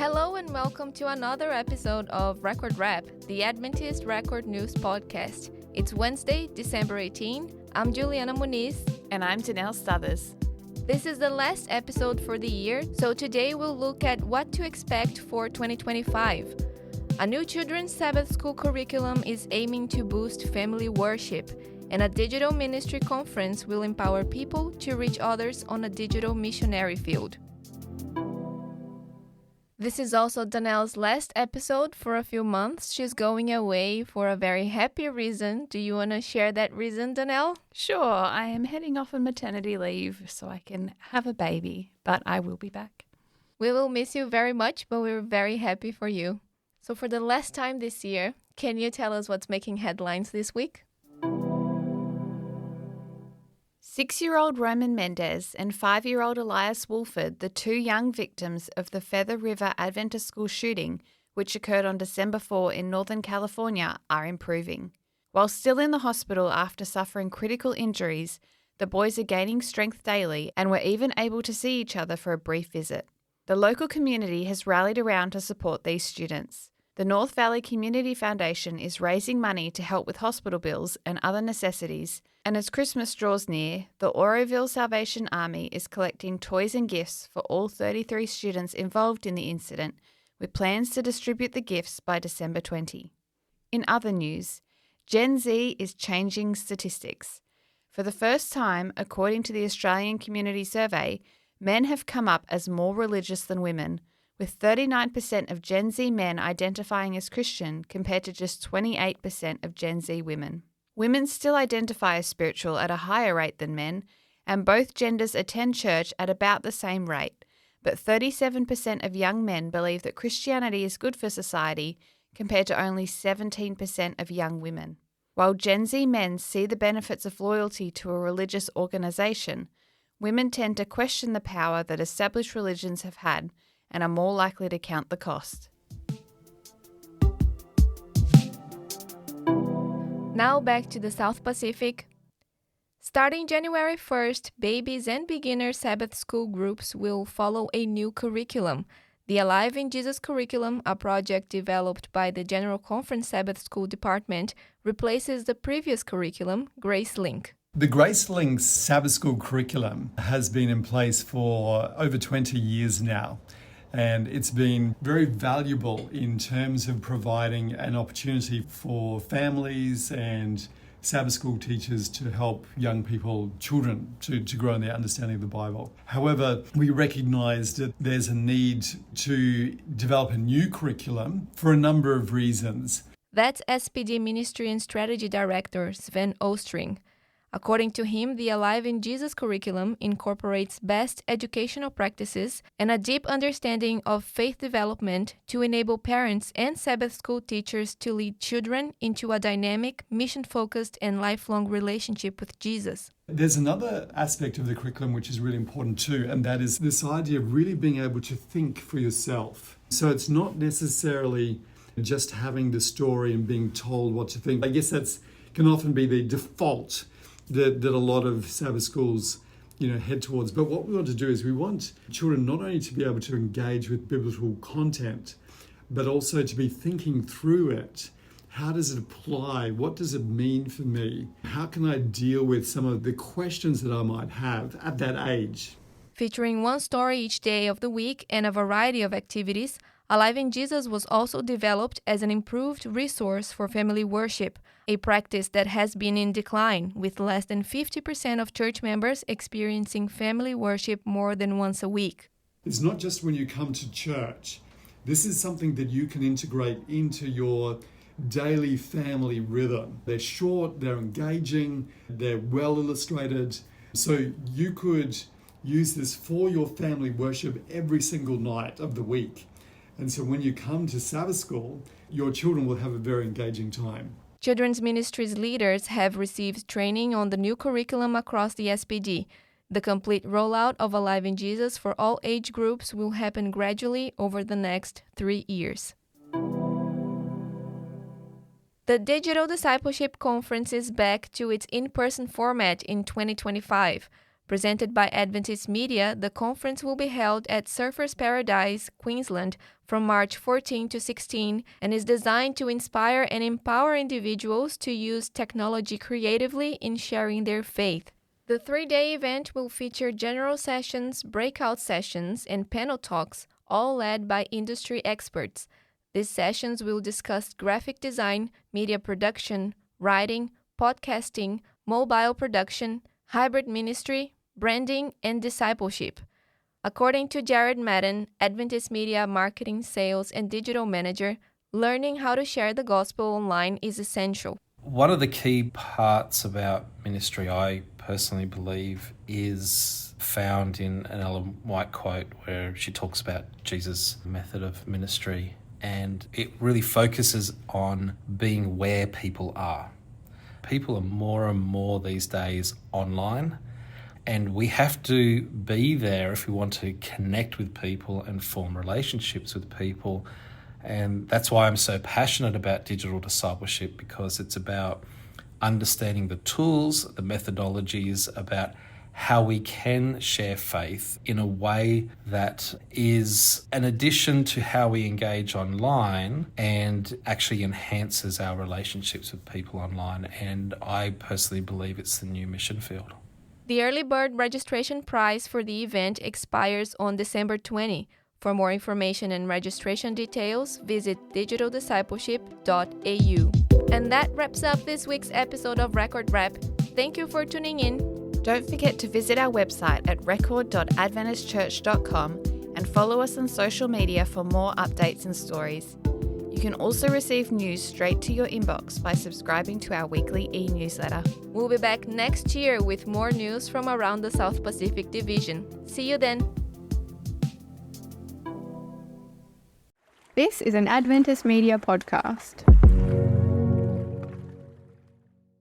Hello and welcome to another episode of Record Rap, the Adventist Record News Podcast. It's Wednesday, December 18. I'm Juliana Muniz. And I'm Janelle Stuthers. This is the last episode for the year, so today we'll look at what to expect for 2025. A new children's Sabbath School curriculum is aiming to boost family worship, and a digital ministry conference will empower people to reach others on a digital missionary field. This is also Danelle's last episode for a few months. She's going away for a very happy reason. Do you want to share that reason, Danelle? Sure, I am heading off on maternity leave so I can have a baby, but I will be back. We will miss you very much, but we're very happy for you. So for the last time this year, can you tell us what's making headlines this week? 6-year-old Roman Mendez and 5-year-old Elias Wolford, the two young victims of the Feather River Adventist School shooting, which occurred on December 4 in Northern California, are improving. While still in the hospital after suffering critical injuries, the boys are gaining strength daily and were even able to see each other for a brief visit. The local community has rallied around to support these students. The North Valley Community Foundation is raising money to help with hospital bills and other necessities, and as Christmas draws near, the Oroville Salvation Army is collecting toys and gifts for all 33 students involved in the incident, with plans to distribute the gifts by December 20. In other news, Gen Z is changing statistics. For the first time, according to the Australian Community Survey, men have come up as more religious than women, with 39% of Gen Z men identifying as Christian compared to just 28% of Gen Z women. Women still identify as spiritual at a higher rate than men, and both genders attend church at about the same rate, but 37% of young men believe that Christianity is good for society compared to only 17% of young women. While Gen Z men see the benefits of loyalty to a religious organisation, women tend to question the power that established religions have had and are more likely to count the cost. Now back to the South Pacific. Starting January 1st, babies and beginner Sabbath School groups will follow a new curriculum. The Alive in Jesus curriculum, a project developed by the General Conference Sabbath School Department, replaces the previous curriculum, Grace Link. The Grace Link's Sabbath School curriculum has been in place for over 20 years now. And it's been very valuable in terms of providing an opportunity for families and Sabbath school teachers to help young people, children, to grow in their understanding of the Bible. However, we recognise that there's a need to develop a new curriculum for a number of reasons. That's SPD Ministry and Strategy Director Sven Ostring. According to him, the Alive in Jesus curriculum incorporates best educational practices and a deep understanding of faith development to enable parents and Sabbath school teachers to lead children into a dynamic, mission-focused, and lifelong relationship with Jesus. There's another aspect of the curriculum which is really important too, and that is this idea of really being able to think for yourself. So it's not necessarily just having the story and being told what to think. I guess that can often be the default that a lot of Sabbath schools, head towards. But what we want to do is we want children not only to be able to engage with biblical content, but also to be thinking through it. How does it apply? What does it mean for me? How can I deal with some of the questions that I might have at that age? Featuring one story each day of the week and a variety of activities, Alive in Jesus was also developed as an improved resource for family worship, a practice that has been in decline, with less than 50% of church members experiencing family worship more than once a week. It's not just when you come to church. This is something that you can integrate into your daily family rhythm. They're short, they're engaging, they're well illustrated. So you could use this for your family worship every single night of the week. And so when you come to Sabbath school, your children will have a very engaging time. Children's Ministries leaders have received training on the new curriculum across the SPD. The complete rollout of Alive in Jesus for all age groups will happen gradually over the next 3 years. The Digital Discipleship Conference is back to its in-person format in 2025. Presented by Adventist Media, the conference will be held at Surfers Paradise, Queensland, from March 14 to 16 and is designed to inspire and empower individuals to use technology creatively in sharing their faith. The 3-day event will feature general sessions, breakout sessions, and panel talks, all led by industry experts. These sessions will discuss graphic design, media production, writing, podcasting, mobile production, hybrid ministry, branding, and discipleship. According to Jared Madden, Adventist Media Marketing, Sales, and Digital Manager, learning how to share the gospel online is essential. One of the key parts about ministry, I personally believe, is found in an Ellen White quote where she talks about Jesus' method of ministry, and it really focuses on being where people are. People are more and more these days online, and we have to be there if we want to connect with people and form relationships with people. And that's why I'm so passionate about digital discipleship, because it's about understanding the tools, the methodologies, about how we can share faith in a way that is an addition to how we engage online and actually enhances our relationships with people online. And I personally believe it's the new mission field. The early bird registration price for the event expires on December 20. For more information and registration details, visit digitaldiscipleship.au. And that wraps up this week's episode of Record Rap. Thank you for tuning in. Don't forget to visit our website at record.adventistchurch.com and follow us on social media for more updates and stories. You can also receive news straight to your inbox by subscribing to our weekly e-newsletter. We'll be back next year with more news from around the South Pacific Division. See you then. This is an Adventist Media podcast.